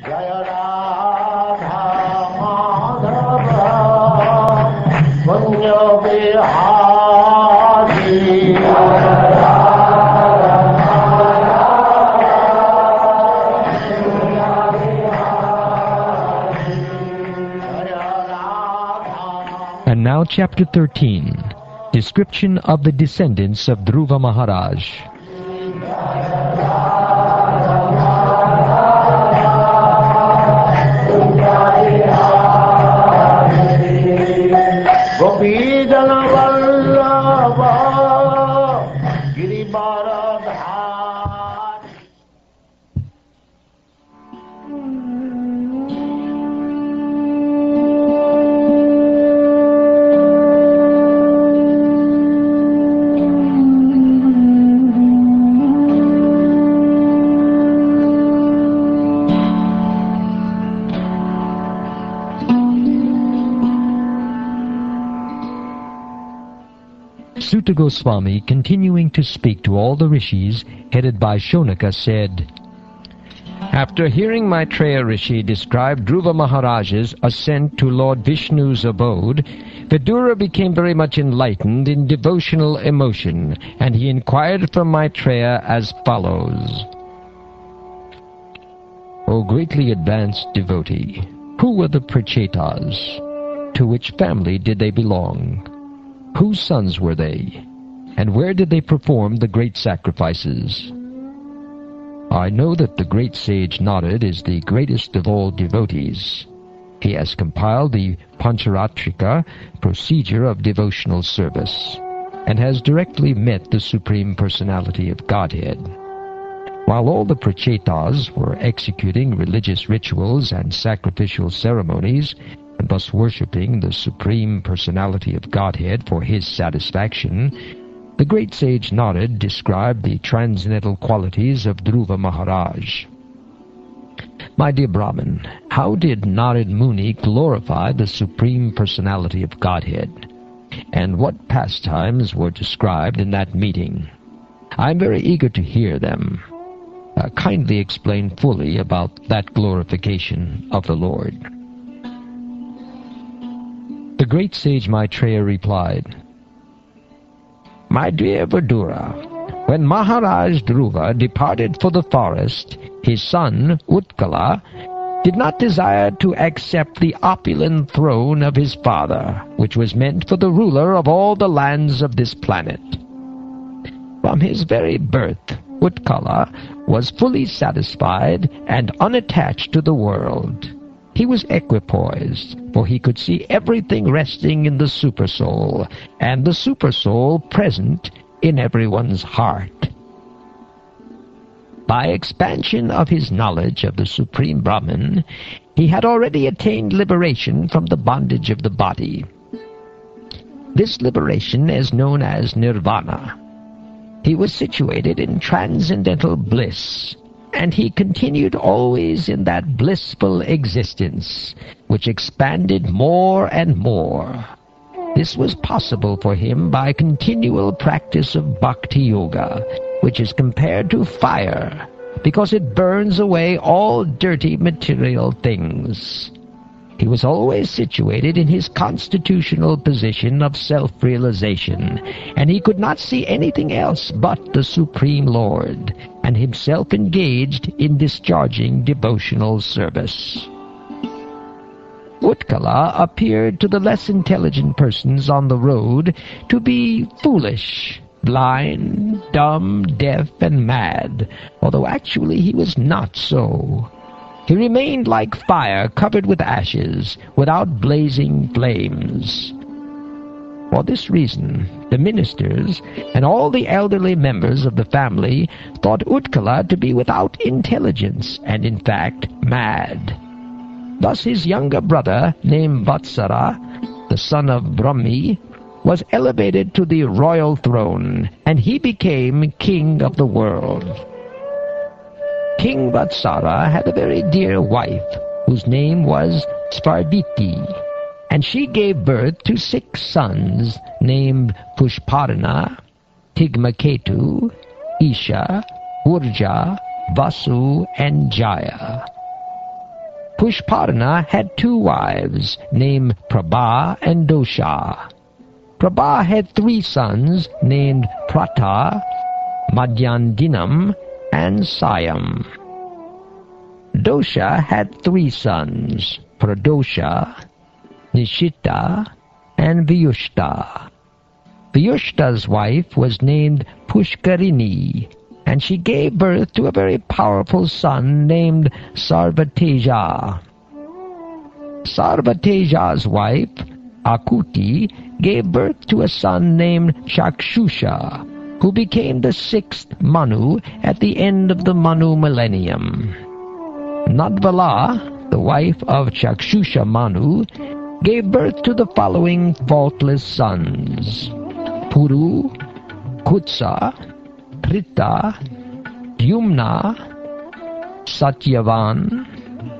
Jaya Radha Madhava Kunja Bihari And now chapter 13, description of the descendants of Dhruva Maharaj. Gopi Jana Vallabha Girivaradhari. Sutta Goswami, continuing to speak to all the rishis, headed by Shonaka, said, After hearing Maitreya Rishi describe Dhruva Maharaj's ascent to Lord Vishnu's abode, Vidura became very much enlightened in devotional emotion, and he inquired from Maitreya as follows. O greatly advanced devotee, who were the Prachetas? To which family did they belong? Whose sons were they? And where did they perform the great sacrifices? I know that the great sage Narad is the greatest of all devotees. He has compiled the Pancharatrika procedure of devotional service, and has directly met the Supreme Personality of Godhead. While all the Prachetas were executing religious rituals and sacrificial ceremonies, and thus worshipping the Supreme Personality of Godhead for his satisfaction, the great sage Narad described the transcendental qualities of Dhruva Maharaj. My dear Brahmin, how did Narad Muni glorify the Supreme Personality of Godhead? And what pastimes were described in that meeting? I am very eager to hear them. Kindly explain fully about that glorification of the Lord. The great sage Maitreya replied, My dear Vidura, when Maharaj Dhruva departed for the forest, his son Utkala did not desire to accept the opulent throne of his father, which was meant for the ruler of all the lands of this planet. From his very birth, Utkala was fully satisfied and unattached to the world. He was equipoised, for he could see everything resting in the Supersoul, and the Supersoul present in everyone's heart. By expansion of his knowledge of the Supreme Brahman, he had already attained liberation from the bondage of the body. This liberation is known as nirvana. He was situated in transcendental bliss, and he continued always in that blissful existence, which expanded more and more. This was possible for him by continual practice of bhakti yoga, which is compared to fire, because it burns away all dirty material things. He was always situated in his constitutional position of self-realization, and he could not see anything else but the Supreme Lord, and himself engaged in discharging devotional service. Utkala appeared to the less intelligent persons on the road to be foolish, blind, dumb, deaf, and mad, although actually he was not so. He remained like fire covered with ashes, without blazing flames. For this reason, the ministers and all the elderly members of the family thought Utkala to be without intelligence and, in fact, mad. Thus his younger brother, named Vatsara, the son of Brahmi, was elevated to the royal throne, and he became king of the world. King Vatsara had a very dear wife, whose name was Svarditi, and she gave birth to 6 sons, named Pushparna, Tigmaketu, Isha, Urja, Vasu, and Jaya. Pushparna had 2 wives, named Prabha and Dosha. Prabha had 3 sons, named Prata, Madhyandinam, and Sayam. Dosha had 3 sons, Pradosha, Nishita, and Vyushta. Vyushta's wife was named Pushkarini, and she gave birth to a very powerful son named Sarvateja. Sarvateja's wife, Akuti, gave birth to a son named Chakshusha, who became the 6th Manu at the end of the Manu millennium. Nadvala, the wife of Chakshusha Manu, gave birth to the following faultless sons: Puru, Kutsa, Prita, Yumna, Satyavan,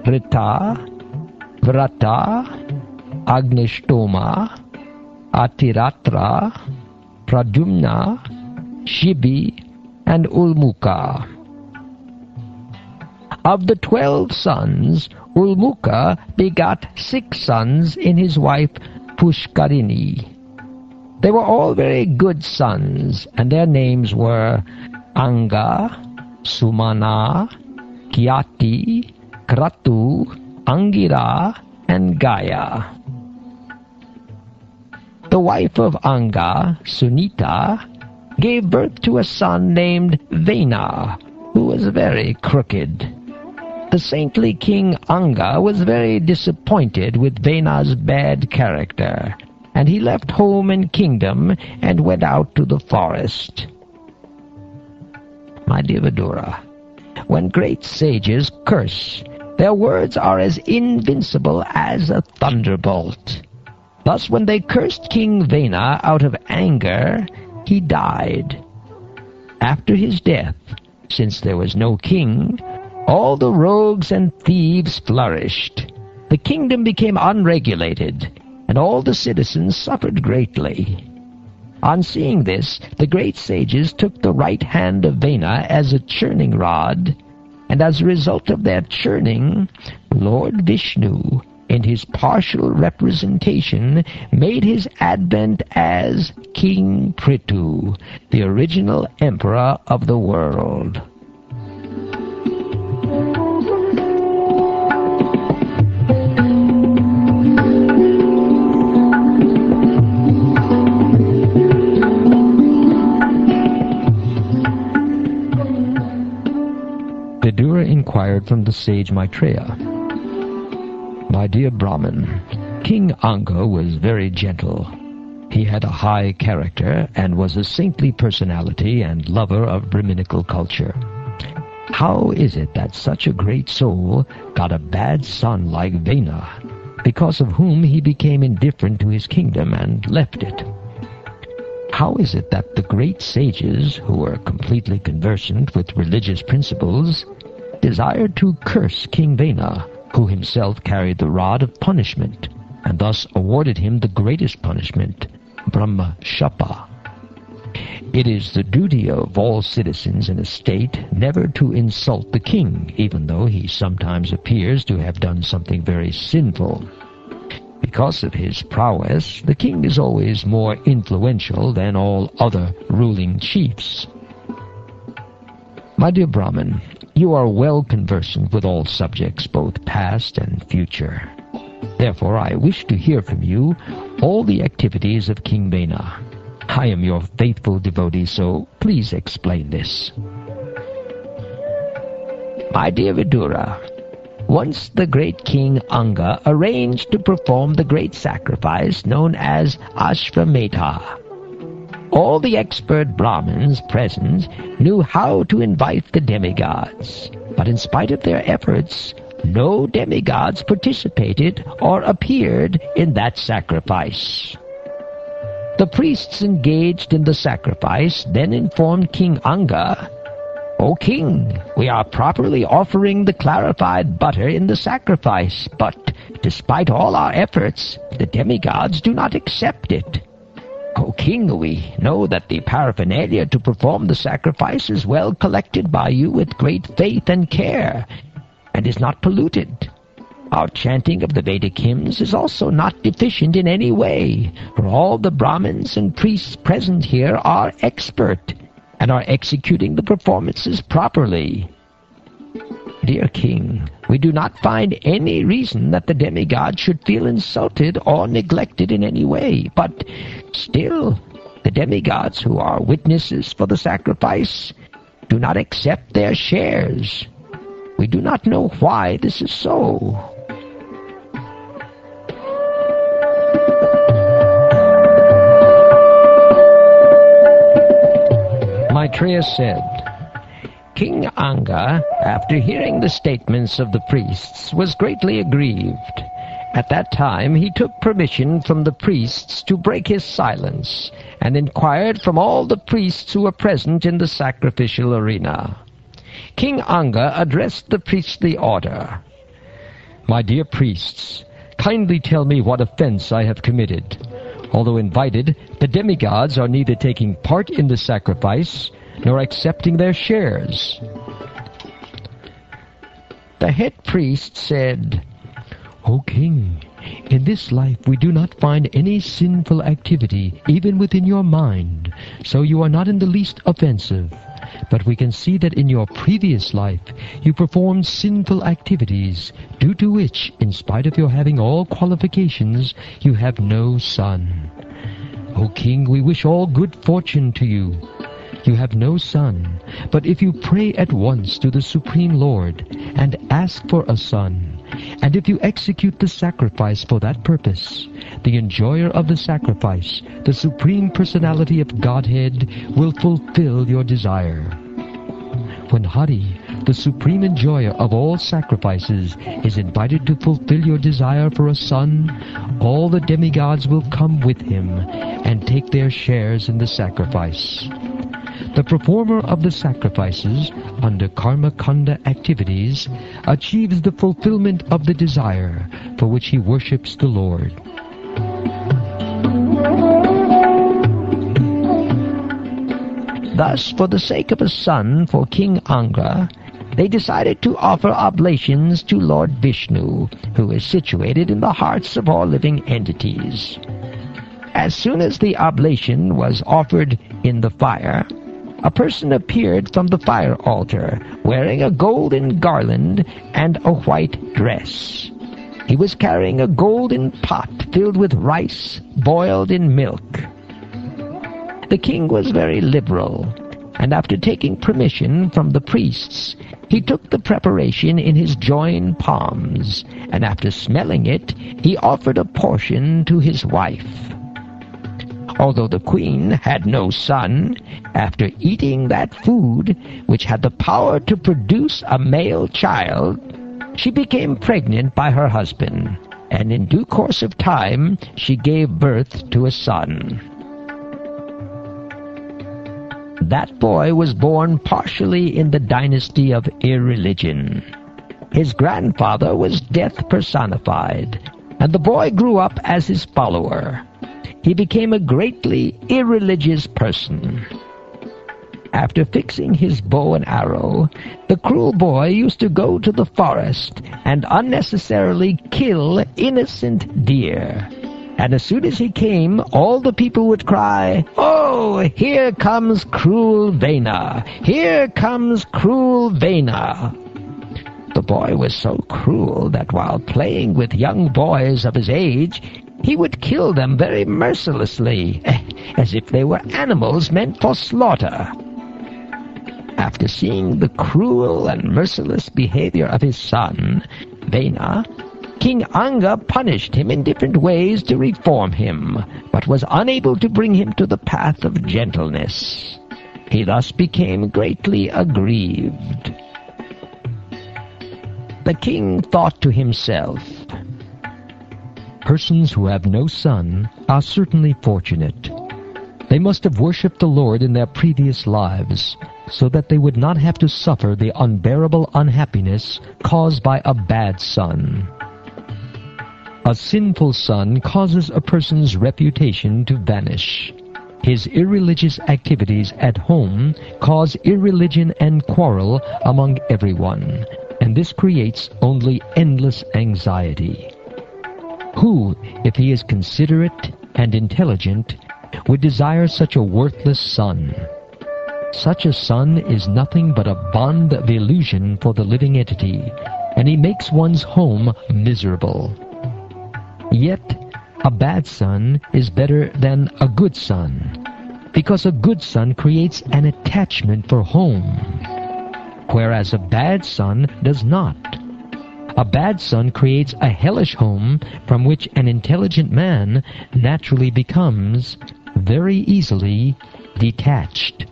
Rita, Vrata, Agnishtoma, Atiratra, Pradyumna, Shibi, and Ulmuka. Of the 12 sons, Ulmuka begot 6 sons in his wife Pushkarini. They were all very good sons, and their names were Anga, Sumana, Kyati, Kratu, Angira, and Gaya. The wife of Anga, Sunita, gave birth to a son named Vena, who was very crooked. The saintly King Anga was very disappointed with Vena's bad character, and he left home and kingdom and went out to the forest. My dear Vidura, when great sages curse, their words are as invincible as a thunderbolt. Thus, when they cursed King Vena out of anger, he died. After his death, since there was no king, all the rogues and thieves flourished. The kingdom became unregulated, and all the citizens suffered greatly. On seeing this, the great sages took the right hand of Vena as a churning rod, and as a result of their churning, Lord Vishnu, in his partial representation, made his advent as King Prithu, the original emperor of the world. Vidura inquired from the sage Maitreya, "My dear Brahmin, King Anga was very gentle. He had a high character and was a saintly personality and lover of Brahminical culture. How is it that such a great soul got a bad son like Vena, because of whom he became indifferent to his kingdom and left it? How is it that the great sages, who were completely conversant with religious principles, desired to curse King Vena, who himself carried the rod of punishment, and thus awarded him the greatest punishment, Brahma Shapa? It is the duty of all citizens in a state never to insult the king, even though he sometimes appears to have done something very sinful. Because of his prowess, the king is always more influential than all other ruling chiefs. My dear Brahmin, you are well conversant with all subjects, both past and future. Therefore, I wish to hear from you all the activities of King Vena. I am your faithful devotee, so please explain this." My dear Vidura, once the great King Anga arranged to perform the great sacrifice known as Ashvamedha. All the expert Brahmins present knew how to invite the demigods, but in spite of their efforts, no demigods participated or appeared in that sacrifice. The priests engaged in the sacrifice then informed King Anga, "O king, we are properly offering the clarified butter in the sacrifice, but despite all our efforts, the demigods do not accept it. O king, we know that the paraphernalia to perform the sacrifice is well collected by you with great faith and care, and is not polluted. Our chanting of the Vedic hymns is also not deficient in any way, for all the Brahmins and priests present here are expert and are executing the performances properly. Dear King, we do not find any reason that the demigod should feel insulted or neglected in any way, but still, the demigods who are witnesses for the sacrifice do not accept their shares. We do not know why this is so. Maitreya said, King Anga, after hearing the statements of the priests, was greatly aggrieved. At that time he took permission from the priests to break his silence, and inquired from all the priests who were present in the sacrificial arena. King Anga addressed the priestly order. My dear priests, kindly tell me what offense I have committed. Although invited, the demigods are neither taking part in the sacrifice nor accepting their shares. The head priest said, O king, in this life we do not find any sinful activity even within your mind, so you are not in the least offensive. But we can see that in your previous life you performed sinful activities, due to which, in spite of your having all qualifications, you have no son. O king, we wish all good fortune to you. You have no son, but if you pray at once to the Supreme Lord and ask for a son, and if you execute the sacrifice for that purpose, the enjoyer of the sacrifice, the Supreme Personality of Godhead, will fulfill your desire. When Hari, the Supreme Enjoyer of all sacrifices, is invited to fulfill your desire for a son, all the demigods will come with him and take their shares in the sacrifice. The performer of the sacrifices under karma kanda activities achieves the fulfillment of the desire for which he worships the Lord. Thus, for the sake of a son for King Anga, they decided to offer oblations to Lord Vishnu, who is situated in the hearts of all living entities. As soon as the oblation was offered in the fire, a person appeared from the fire altar, wearing a golden garland and a white dress. He was carrying a golden pot filled with rice boiled in milk. The king was very liberal, and after taking permission from the priests, he took the preparation in his joined palms, and after smelling it, he offered a portion to his wife. Although the queen had no son, after eating that food, which had the power to produce a male child, she became pregnant by her husband, and in due course of time she gave birth to a son. That boy was born partially in the dynasty of irreligion. His grandfather was death personified, and the boy grew up as his follower. He became a greatly irreligious person. After fixing his bow and arrow, the cruel boy used to go to the forest and unnecessarily kill innocent deer. And as soon as he came, all the people would cry, "Oh, here comes cruel Vena! Here comes cruel Vena!" The boy was so cruel that while playing with young boys of his age, he would kill them very mercilessly, as if they were animals meant for slaughter. After seeing the cruel and merciless behavior of his son, Vena, King Anga punished him in different ways to reform him, but was unable to bring him to the path of gentleness. He thus became greatly aggrieved. The king thought to himself, Persons who have no son are certainly fortunate. They must have worshipped the Lord in their previous lives, so that they would not have to suffer the unbearable unhappiness caused by a bad son. A sinful son causes a person's reputation to vanish. His irreligious activities at home cause irreligion and quarrel among everyone, and this creates only endless anxiety. Who, if he is considerate and intelligent, would desire such a worthless son? Such a son is nothing but a bond of illusion for the living entity, and he makes one's home miserable. Yet, a bad son is better than a good son, because a good son creates an attachment for home, whereas a bad son does not. A bad son creates a hellish home from which an intelligent man naturally becomes very easily detached.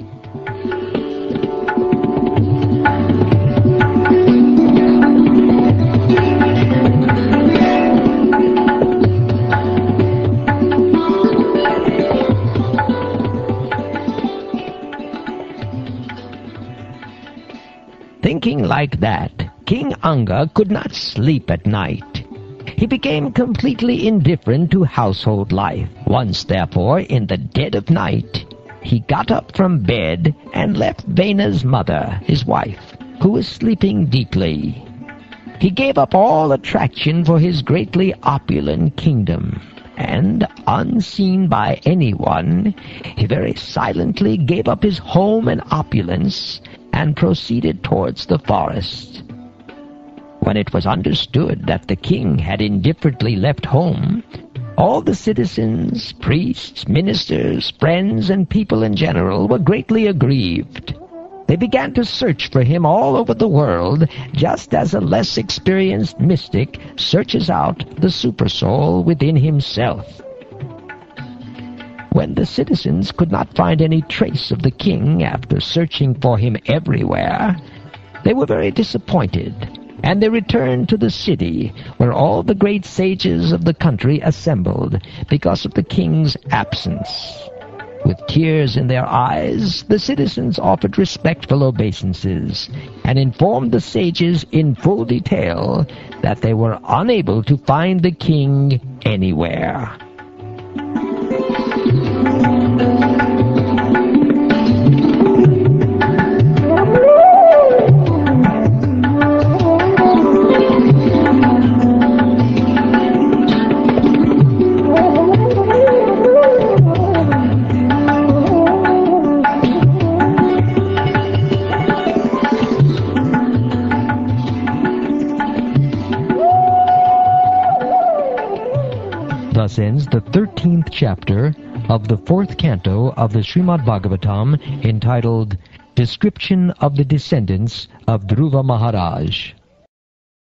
Thinking like that, King Anga could not sleep at night. He became completely indifferent to household life. Once, therefore, in the dead of night, he got up from bed and left Vena's mother, his wife, who was sleeping deeply. He gave up all attraction for his greatly opulent kingdom, and, unseen by anyone, he very silently gave up his home and opulence and proceeded towards the forest. When it was understood that the king had indifferently left home, all the citizens, priests, ministers, friends, and people in general were greatly aggrieved. They began to search for him all over the world, just as a less experienced mystic searches out the supersoul within himself. When the citizens could not find any trace of the king after searching for him everywhere, they were very disappointed, and they returned to the city, where all the great sages of the country assembled because of the king's absence. With tears in their eyes, the citizens offered respectful obeisances, and informed the sages in full detail that they were unable to find the king anywhere. Thus ends the 13th chapter of the 4th canto of the Srimad Bhagavatam, entitled Description of the Descendants of Dhruva Maharaj.